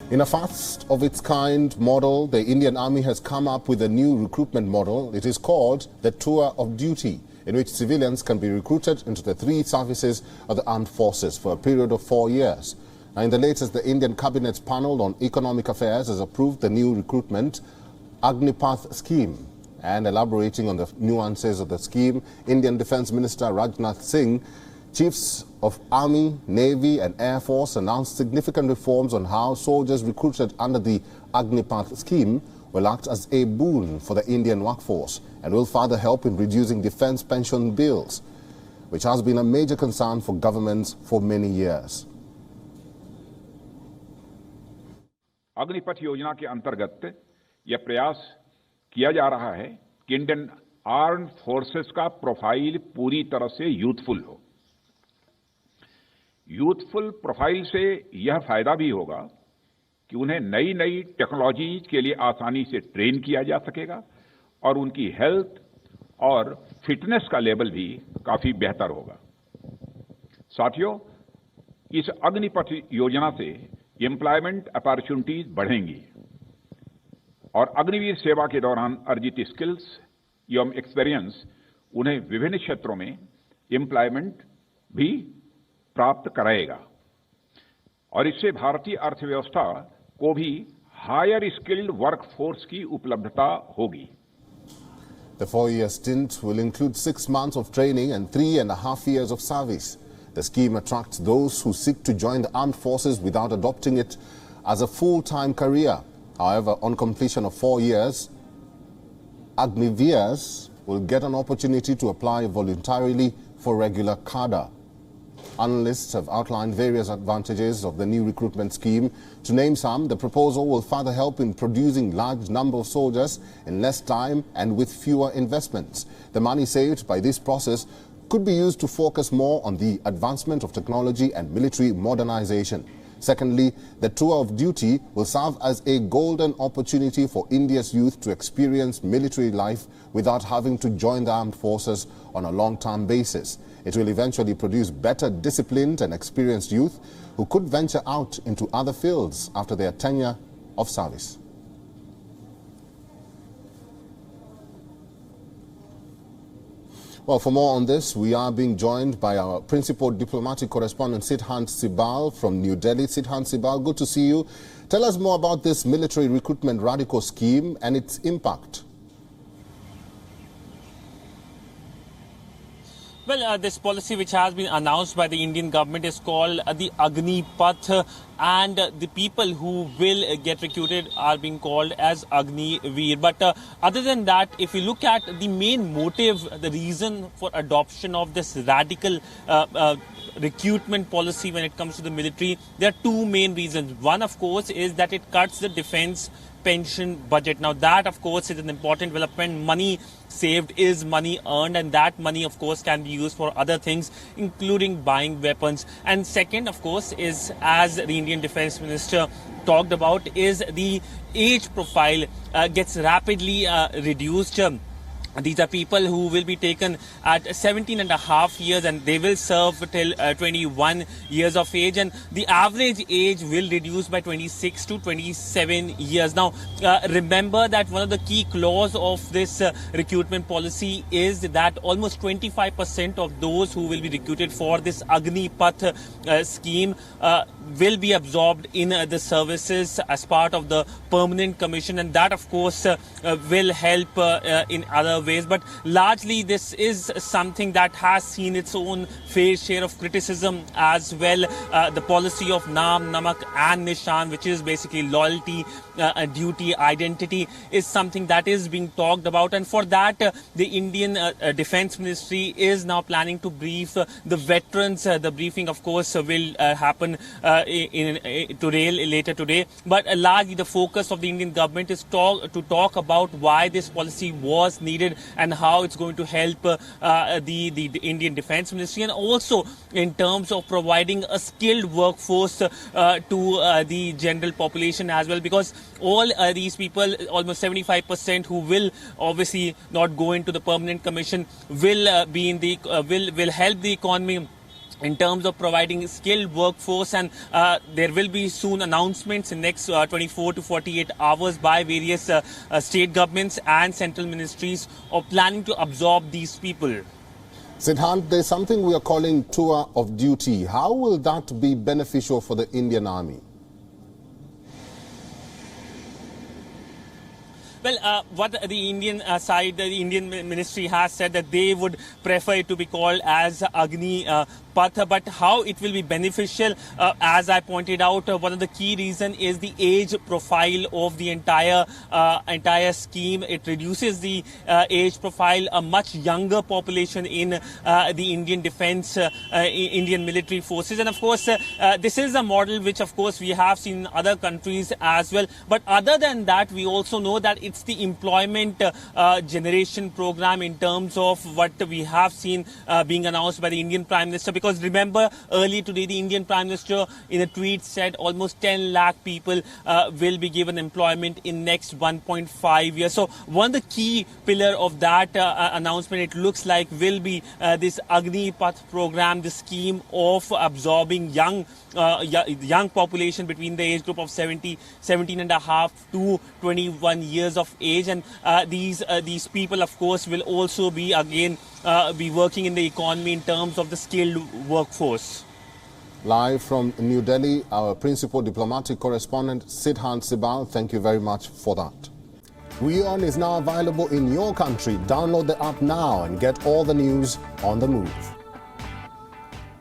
In a first of its kind model, the Indian Army has come up with a new recruitment model. It is called the Tour of Duty, in which civilians can be recruited into the 3 services of the armed forces for a period of 4 years. Now, in the latest, the Indian Cabinet's panel on economic affairs has approved the new recruitment Agnipath scheme. And elaborating on the nuances of the scheme, Indian Defence Minister Rajnath Singh, Chiefs of Army, Navy and Air Force announced significant reforms on how soldiers recruited under the Agnipath scheme will act as a boon for the Indian workforce and will further help in reducing defence pension bills, which has been a major concern for governments for many years. Agnipath योजना के अंतर्गत यह प्रयास किया जा रहा है कि इंडियन आर्म फोर्सेस का प्रोफाइल पूरी तरह से यूथफुल हो। यूथफुल प्रोफाइल से यह फायदा भी होगा कि उन्हें नई नई टेक्नोलॉजी के लिए आसानी से ट्रेन किया जा सकेगा और उनकी हेल्थ और फिटनेस का लेवल भी काफी बेहतर होगा। साथियों, इस अग्निपथ योजना से एम्प्लॉयमेंट अपॉर्चुनिटीज बढ़ेंगी और अग्निवीर सेवा के दौरान अर्जित स्किल्स एवं एक्सपीरियंस उन्हें विभिन्न क्षेत्रों में एम्प्लॉयमेंट भी प्राप्त कराएगा और इससे भारतीय अर्थव्यवस्था को भी हायर स्किल्ड वर्कफोर्स की उपलब्धता होगी। The 4-year stint will include 6 months of training and 3.5 years of service. The scheme attracts those who seek to join the armed forces without adopting it as a full-time career. However, on completion of 4 years, Agniveers will get an opportunity to apply voluntarily for regular cadre. Analysts have outlined various advantages of the new recruitment scheme. To name some, the proposal will further help in producing large number of soldiers in less time and with fewer investments. The money saved by this process could be used to focus more on the advancement of technology and military modernization. Secondly, the tour of duty will serve as a golden opportunity for India's youth to experience military life without having to join the armed forces on a long-term basis. It will eventually produce better disciplined and experienced youth who could venture out into other fields after their tenure of service. Well, for more on this, we are being joined by our principal diplomatic correspondent, Sidhant Sibal from New Delhi. Sidhant Sibal, good to see you. Tell us more about this military recruitment radical scheme and its impact. Well, this policy which has been announced by the Indian government is called the Agnipath, and the people who will get recruited are being called as Agniveer. But other than that, if you look at the main motive, the reason for adoption of this radical recruitment policy when it comes to the military, there are 2 main reasons. One, of course, is that it cuts the defense pension budget. Now that, of course, is an important development. Money saved is money earned, and that money, of course, can be used for other things, including buying weapons. And second, of course, is, as the Indian Defence Minister talked about, is the age profile gets rapidly reduced. These are people who will be taken at 17.5 years and they will serve till 21 years of age, and the average age will reduce by 26 to 27 years. Now, remember that one of the key clause of this recruitment policy is that almost 25% of those who will be recruited for this Agnipath scheme will be absorbed in the services as part of the permanent commission, and that, of course, will help in other ways. But largely this is something that has seen its own fair share of criticism as well. The policy of Naam, Namak and Nishan, which is basically loyalty, duty, identity, is something that is being talked about, and for that the Indian Defence Ministry is now planning to brief the veterans. The briefing, of course, will happen later today, but largely the focus of the Indian government is to talk about why this policy was needed and how it's going to help the Indian Defence Ministry, and also in terms of providing a skilled workforce to the general population as well, because all these people, almost 75% who will obviously not go into the permanent commission, will be in the will help the economy in terms of providing skilled workforce, and there will be soon announcements in next 24 to 48 hours by various state governments and central ministries of planning to absorb these people. Siddhant, there's something we are calling tour of duty. How will that be beneficial for the Indian Army? Well, what the Indian side, the Indian ministry has said that they would prefer it to be called as Agni Path, but how it will be beneficial, as I pointed out, one of the key reason is the age profile of the entire scheme. It reduces the age profile, a much younger population in the Indian defense, Indian military forces, and of course, this is a model which, of course, we have seen in other countries as well. But other than that, we also know that it's the employment generation program in terms of what we have seen being announced by the Indian Prime Minister. Because remember, early today, the Indian Prime Minister in a tweet said almost 10 lakh people will be given employment in next 1.5 years. So one of the key pillar of that announcement, it looks like, will be this Agni Path program, the scheme of absorbing young population between the age group of 17 and a half to 21 years of age, and these people, of course, will also be again be working in the economy in terms of the skilled workforce. Live from New Delhi, our principal diplomatic correspondent Siddhant Sibal, thank you very much for that. WION is now available in your country. Download the app now and get all the news on the move.